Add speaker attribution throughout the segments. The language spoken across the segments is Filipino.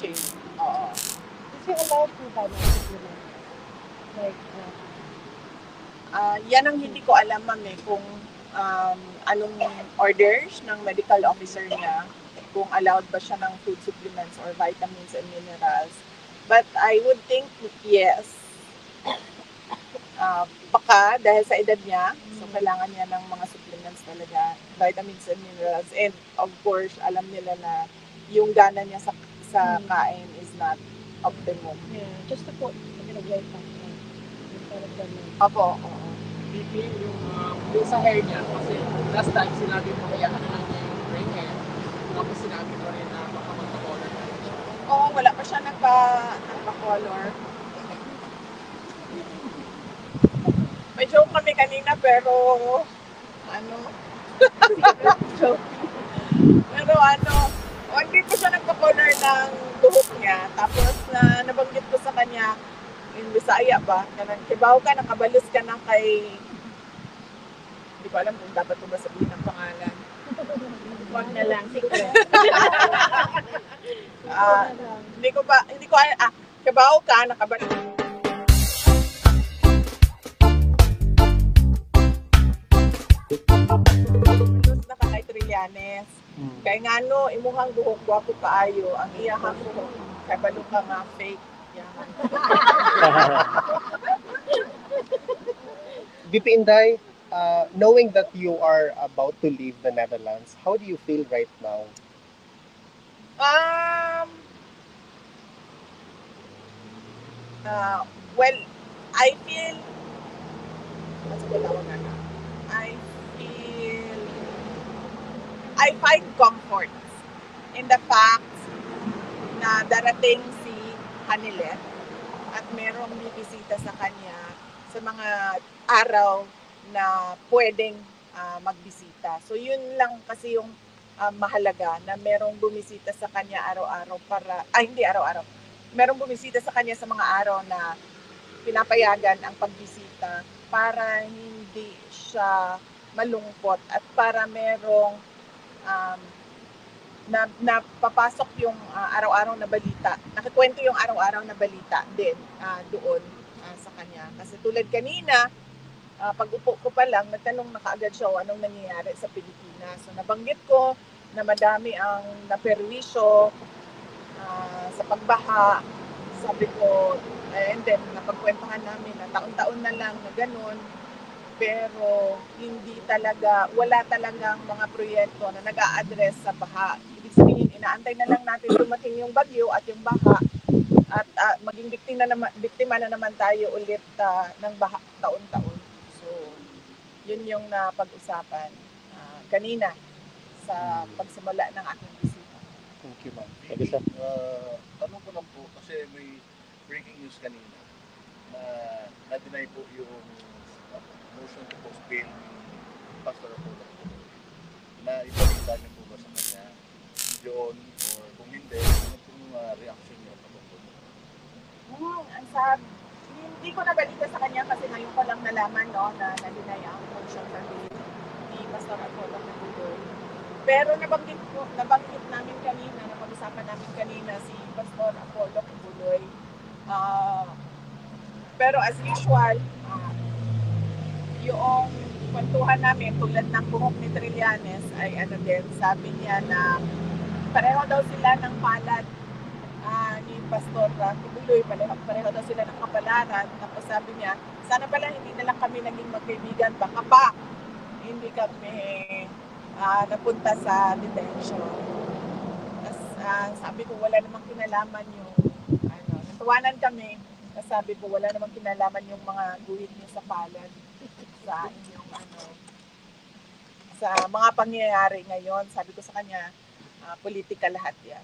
Speaker 1: chain. Oo.
Speaker 2: Is he allowed to buy ng supplement? Like,
Speaker 1: yan ang hindi ko alam, ma'am, kung anong orders ng medical officer niya, kung allowed ba siya ng food supplements or vitamins and minerals. But I would think yes. Baka dahil sa edad niya, so kailangan niya ng mga supplements talaga, vitamins and minerals. And of course, alam nila na yung gana niya sa kain is not optimum.
Speaker 2: Yeah, just to put a bit of weight back on.
Speaker 1: Opo, oo.
Speaker 3: BP yung sa hair niya, kasi last time sinabi mo kaya ano lang niya yung gray hair, tapos sinabi mo rin na baka magpa-color na rin siya.
Speaker 1: Oo, wala pa siya nagpa-color. May joke kami kanina pero joke. Pero hindi po siya nagpa-color ng buhok niya. Tapos nabanggit ko sa kanya, in Bisaya ba, kibaw ka, nakabalos ka na kay, hindi ko alam kung dapat ko ba sabihin ang pangalan.
Speaker 2: Wag na lang, secret.
Speaker 1: Kibaw ka, nakabalos. Na ka kay Trillanes. Kaya nga imuhang buhok, gwapo kaayo, ang iyahang buhok, kay balo ka nga fake.
Speaker 4: VP Inday, knowing that you are about to leave the Netherlands, how do you feel right now?
Speaker 1: Well, I feel I find comfort in the fact na darating si Hanilet at merong bibisita sa kanya sa mga araw na pwedeng magbisita. So yun lang kasi yung mahalaga na merong bumisita sa kanya araw-araw hindi araw-araw. Merong bumisita sa kanya sa mga araw na pinapayagan ang pagbisita para hindi siya malungkot at para merong napapasok yung araw-araw na balita. Nakikwento yung araw-araw na balita din doon sa kanya. Kasi tulad kanina, pag upo ko pa lang, nagtanong na kaagad siya anong nangyayari sa Pilipinas. So nabanggit ko na madami ang naperwisyo sa pagbaha. Sabi ko, and then napagkwentuhan namin na taon-taon na lang na ganun. Pero wala talagang mga proyekto na nag-a-address sa baha. Ibig sabihin, inaantay na lang natin dumating yung bagyo at yung baha at maging biktima na naman tayo ulit ng baha taon-taon. So, yun yung napag-usapan kanina sa pagsimula ng aking bisita.
Speaker 4: Thank you, ma'am.
Speaker 5: Thank you, sir. Tanong ko lang po, kasi may breaking news kanina na na-deny po yung motion to post bail ni Pastor Apollo na ibalita niyo po ba sa kanya yun or kung hindi, ano pong reaction niyo pa po?
Speaker 1: Ang sabi, hindi ko nabalita sa kanya kasi ngayon ko lang nalaman na na-deny ang motion for bail ni Pastor Apollo Maguloy. Pero nabanggit namin kanina, napag-usapan namin kanina si Pastor Apollo Maguloy. Pero as usual, yung kwentuhan namin tulad ng buhok ni Trillanes ay sabi niya na pareho daw sila ng palad ni Pastor Maguloy, pareho daw sila ng kapalaran. Tapos sabi niya, sana pala hindi na lang kami naging magkaibigan, baka pa hindi kami napunta sa detention. Tapos sabi ko wala namang kinalaman yung natawanan kami. Sabi ko wala namang kinalaman yung mga guhit niyo sa palad sa inyong sa mga pangyayari ngayon. Sabi ko sa kanya, politika lahat yan.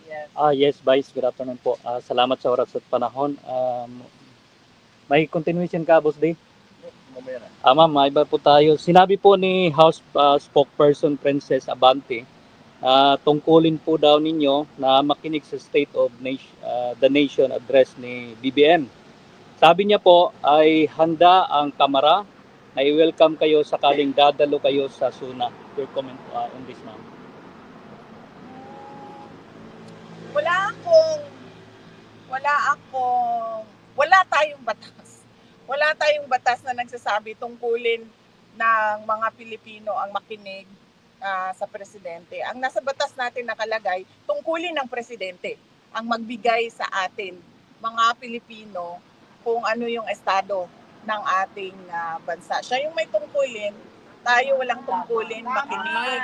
Speaker 1: Yes.
Speaker 5: Yes, Vice. Good afternoon po. Salamat sa oras at panahon. May continuation ka, Boss Day? Mamaya na. Ma'am, may iba po tayo. Sinabi po ni House Spokesperson Princess Abante, tungkulin po daw ninyo na makinig sa State of the Nation address ni BBM. Sabi niya po ay handa ang Kamara na i-welcome kayo sakaling dadalo kayo sa SUNA. Your comment on this, ma'am?
Speaker 1: wala tayong batas. Wala tayong batas na nagsasabi tungkulin ng mga Pilipino ang makinig sa presidente. Ang nasa batas natin nakalagay, tungkulin ng presidente ang magbigay sa atin, mga Pilipino, kung ano yung estado ng ating bansa. Siya yung may tungkulin, tayo walang tungkulin makinig.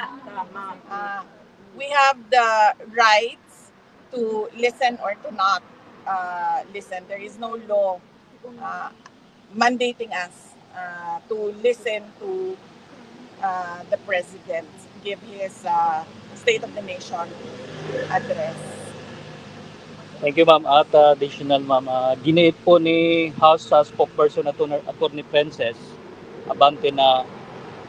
Speaker 1: We have the rights to listen or to not listen. There is no law mandating us to listen to the president give his State of the Nation address.
Speaker 5: Thank you, ma'am. At additional, ma'am, giniit po ni House spokesperson Attorney Princess Abante na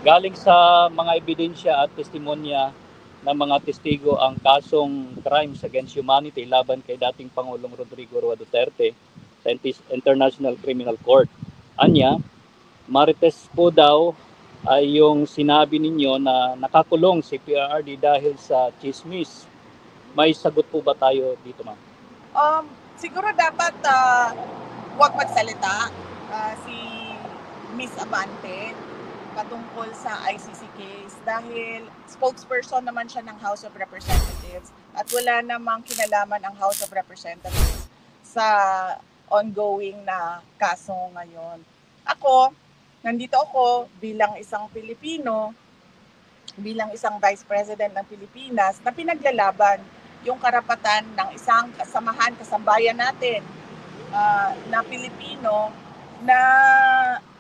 Speaker 5: galing sa mga ebidensya at testimonya ng mga testigo ang kasong crimes against humanity laban kay dating Pangulong Rodrigo Roa Duterte sa International Criminal Court. Anya, marites po daw ay yung sinabi ninyo na nakakulong si PRRD dahil sa chismis. May sagot po ba tayo dito, ma'am?
Speaker 1: Siguro dapat huwag magsalita si Miss Abante patungkol sa ICC case dahil spokesperson naman siya ng House of Representatives at wala namang kinalaman ang House of Representatives sa ongoing na kaso ngayon. Nandito ako bilang isang Pilipino, bilang isang Vice President ng Pilipinas na pinaglalaban yung karapatan ng isang kasambayan natin na Pilipino na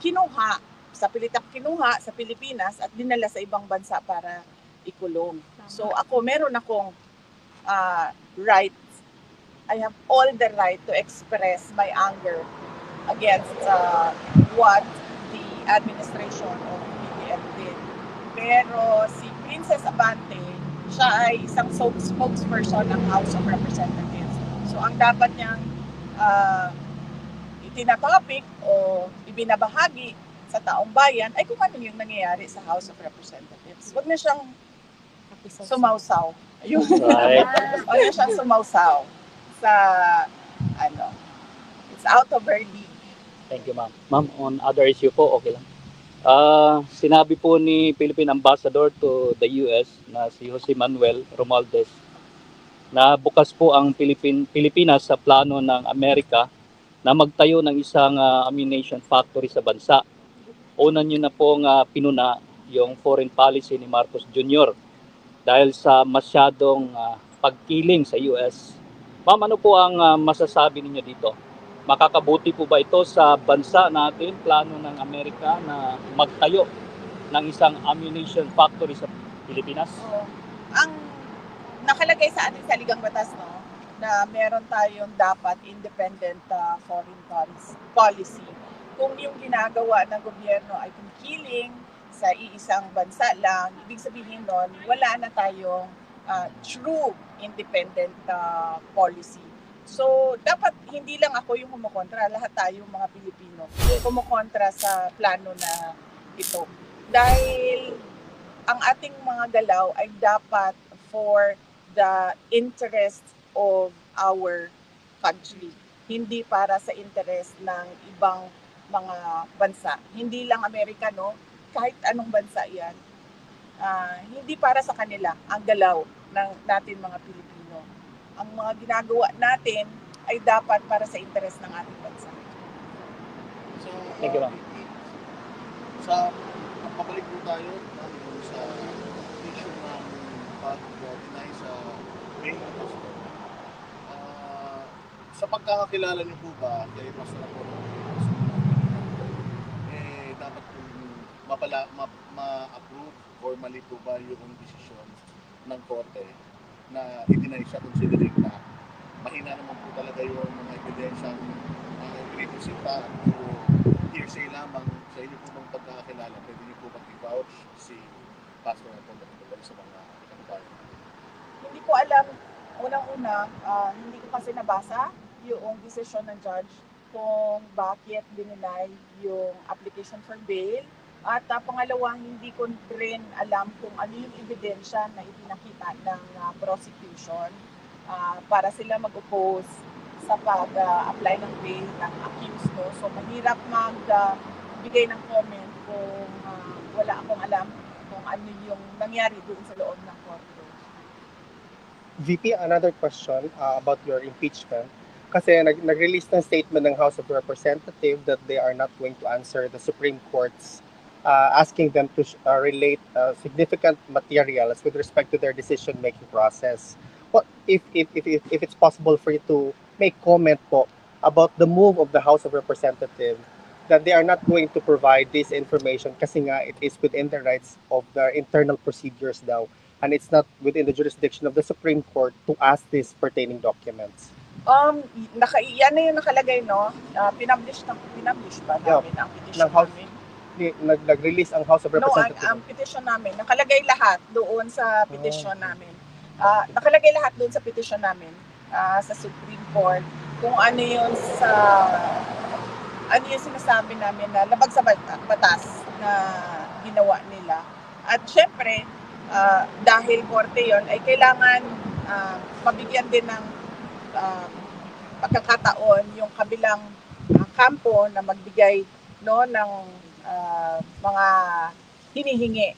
Speaker 1: kinuha sa Pilipinas at dinala sa ibang bansa para ikulong. So meron akong right. I have all the right to express my anger against what the administration of BBM did. Pero si Princess Abante, siya ay isang spokesperson ng House of Representatives. So ang dapat niyang itinatopic o ibinabahagi sa taong bayan ay kung ano yung nangyayari sa House of Representatives. Huwag na siyang sumausaw.
Speaker 5: Right.
Speaker 1: Huwag na siyang sumausaw sa it's out of her league.
Speaker 5: Thank you, ma'am. Ma'am, on other issue po, okay lang. Sinabi po ni Philippine Ambassador to the US na si Jose Manuel Romualdez na bukas po ang Pilipinas sa plano ng Amerika na magtayo ng isang ammunition factory sa bansa. Una nyo na pong pinuna yung foreign policy ni Marcos Jr. dahil sa masyadong pagkiling sa US. Ma'am, ano po ang masasabi ninyo dito? Makakabuti po ba ito sa bansa natin, plano ng Amerika na magtayo ng isang ammunition factory sa Pilipinas?
Speaker 1: Ang nakalagay sa ating saligang batas, na meron tayong dapat independent foreign policy. Kung yung ginagawa ng gobyerno ay kiling sa iisang bansa lang, ibig sabihin nun, wala na tayong true independent policy. So, dapat hindi lang ako yung kumukontra, lahat tayong mga Pilipino kumukontra sa plano na ito. Dahil ang ating mga galaw ay dapat for the interest of our country, hindi para sa interest ng ibang mga bansa. Hindi lang Amerikano, kahit anong bansa yan. Hindi para sa kanila ang galaw ng natin mga Pilipino. Ang mga ginagawa natin ay dapat para sa interes ng ating bansa.
Speaker 6: So,
Speaker 5: Thank you, ma'am.
Speaker 6: Pabalik po tayo sa issue ng pag-deny sa payment of sa pagkakakilala niyo po ba kay Pastor Apollo, dapat ma-approve or mali po ba yung desisyon ng korte na i-deny siya considering na mahina naman po talaga yung mga ebidensyang pinipresenta o hearsay lamang sa inyo po bang pagkakakilala? Pwede niyo po bang i-vouch si Pastor Apollo sa mga kababayan?
Speaker 1: Hindi ko alam, unang-una, hindi ko kasi nabasa yung decision ng judge kung bakit dinenay yung application for bail. At pangalawa, hindi ko rin alam kung ano yung ebidensya na ipinakita ng prosecution para sila mag-oppose sa pag-apply ng bail ng accused. No? So mahirap magbigay ng comment kung wala akong alam kung ano yung nangyari doon sa loob ng korte.
Speaker 4: VP, another question about your impeachment. Kasi nag-release ng statement ng House of Representatives that they are not going to answer the Supreme Court's asking them to relate significant materials with respect to their decision-making process. What if it's possible for you to make comment po about the move of the House of Representatives that they are not going to provide this information kasi nga it is within the rights of their internal procedures daw, and it's not within the jurisdiction of the Supreme Court to ask these pertaining documents.
Speaker 1: Yan na yung nakalagay, no? Pinablish ba namin ang petition namin?
Speaker 4: Nag-release ang House of Representatives.
Speaker 1: No, ang petition namin, nakalagay lahat doon sa petition namin. Nakalagay lahat doon sa petition namin sa Supreme Court kung ano yung sinasabi namin na labag sa batas na ginawa nila. At syempre, dahil korte yon ay kailangan mabigyan din ng pagkakataon yung kabilang kampo na magbigay ng mga hinihingi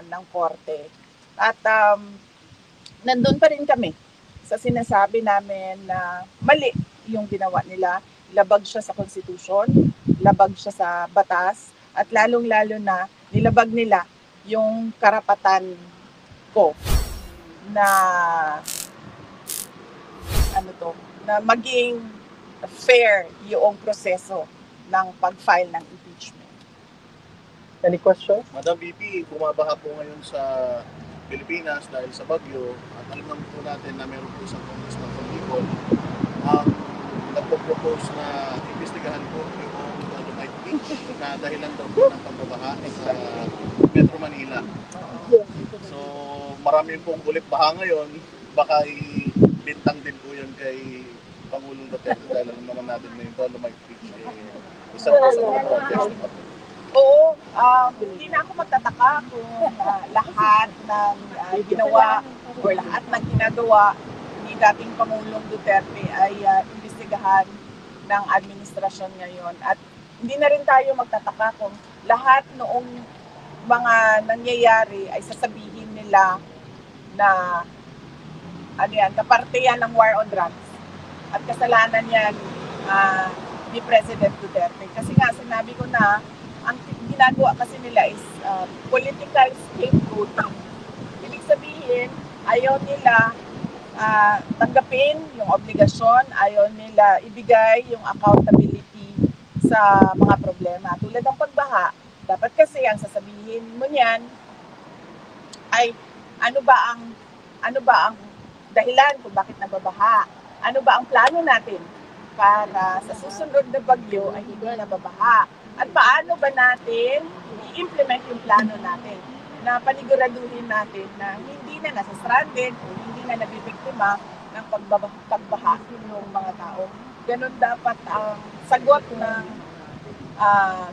Speaker 1: ng korte. At nandun pa rin kami sa sinasabi namin na mali yung ginawa nila. Labag siya sa konstitusyon, labag siya sa batas, at lalong-lalo na nilabag nila yung karapatan ko na na maging fair yung proseso ng pag-file ng impeachment.
Speaker 4: Any questions?
Speaker 6: Madam VP, bumabaha po ngayon sa Pilipinas dahil sa bagyo at alam naman po natin na meron po isang congressman from Bicol ang nagpo-propose na imbestigahan po yung Dolomite Beach na dahilan daw po ng pagbabaha sa Metro Manila. So marami pong ulit baha ngayon, baka bintang din po yun kay Pangulong Duterte dahil alam naman natin na yung Dolomite Beach isa po sa mga projects.
Speaker 1: Oo, hindi na ako magtataka kung lahat ng ginawa or lahat ng ginagawa ni dating Pangulong Duterte ay imbestigahan ng administrasyon ngayon. At hindi na rin tayo magtataka kung lahat noong mga nangyayari ay sasabihin nila na kaparte yan ng war on drugs at kasalanan yan ni President Duterte. Kasi nga, sinabi ko na, ang ginagawa kasi nila is political scapegoating. Ibig sabihin, ayaw nila tanggapin yung obligasyon, ayaw nila ibigay yung accountability sa mga problema. Tulad ng pagbaha, dapat kasi ang sasabihin mo niyan ay ano ba ang dahilan kung bakit nababaha? Ano ba ang plano natin para sa susunod na bagyo ay hindi nababaha? At paano ba natin i-implement yung plano natin na paniguraduhin natin na hindi na nasa-stranded o hindi na nabibiktima ng pagbaha ng mga tao. Ganun dapat ang sagot ng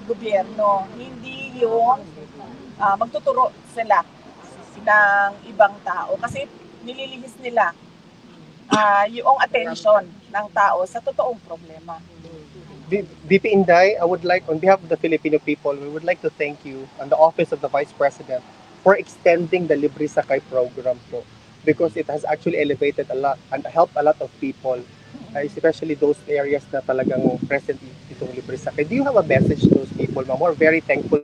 Speaker 1: gobyerno. Hindi yung magtuturo sila ng ibang tao. Kasi nililihis nila yung attention ng tao sa totoong problema.
Speaker 4: VP Inday, I would like, on behalf of the Filipino people, we would like to thank you on the Office of the Vice President for extending the Libre Sakay program po, because it has actually elevated a lot and helped a lot of people, especially those areas na talagang present itong Libre Sakay. Do you have a message to those people, ma'am? We're very thankful